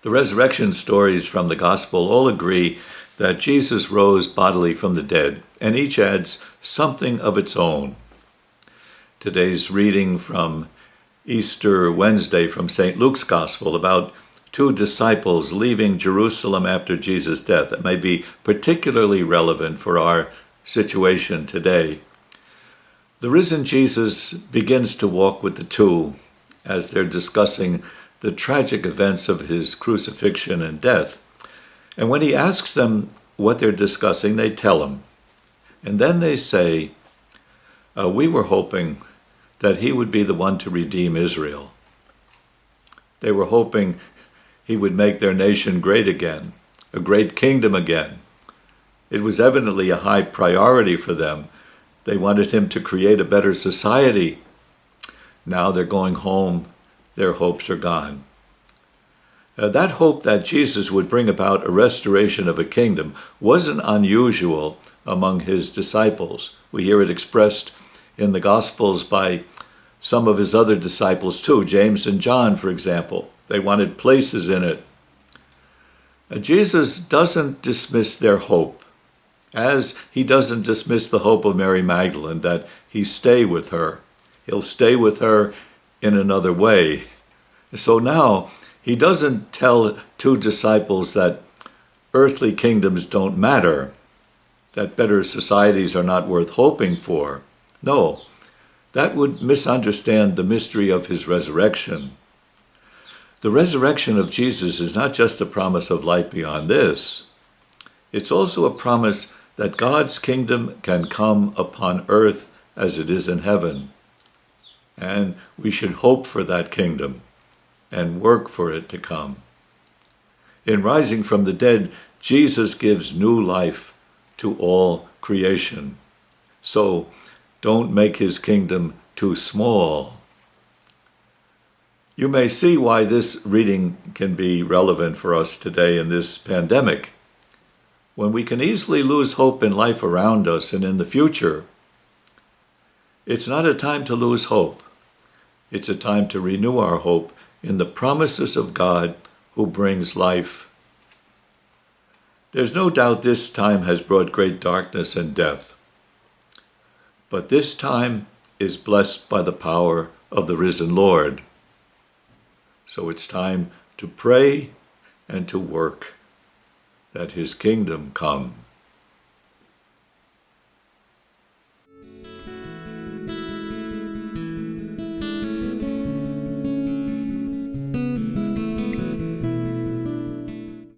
The resurrection stories from the gospel all agree that Jesus rose bodily from the dead, and each adds something of its own. Today's reading from Easter Wednesday from St. Luke's Gospel about two disciples leaving Jerusalem after Jesus' death. It may be particularly relevant for our situation today. The risen Jesus begins to walk with the two as they're discussing the tragic events of his crucifixion and death. And when he asks them what they're discussing, they tell him. And then they say, we were hoping that he would be the one to redeem Israel. They were hoping he would make their nation great again, a great kingdom again. It was evidently a high priority for them. They wanted him to create a better society. Now they're going home. Their hopes are gone. That hope that Jesus would bring about a restoration of a kingdom wasn't unusual among his disciples. We hear it expressed in the Gospels by some of his other disciples too, James and John, for example. They wanted places in it. Jesus doesn't dismiss their hope, as he doesn't dismiss the hope of Mary Magdalene that he stay with her. He'll stay with her in another way. So now, he doesn't tell two disciples that earthly kingdoms don't matter, that better societies are not worth hoping for. No, that would misunderstand the mystery of his resurrection. The resurrection of Jesus is not just a promise of life beyond this. It's also a promise that God's kingdom can come upon earth as it is in heaven. And we should hope for that kingdom and work for it to come. In rising from the dead, Jesus gives new life to all creation. So don't make his kingdom too small. You may see why this reading can be relevant for us today in this pandemic, when we can easily lose hope in life around us and in the future. It's not a time to lose hope. It's a time to renew our hope in the promises of God who brings life. There's no doubt this time has brought great darkness and death. But this time is blessed by the power of the risen Lord. So it's time to pray and to work that his kingdom come.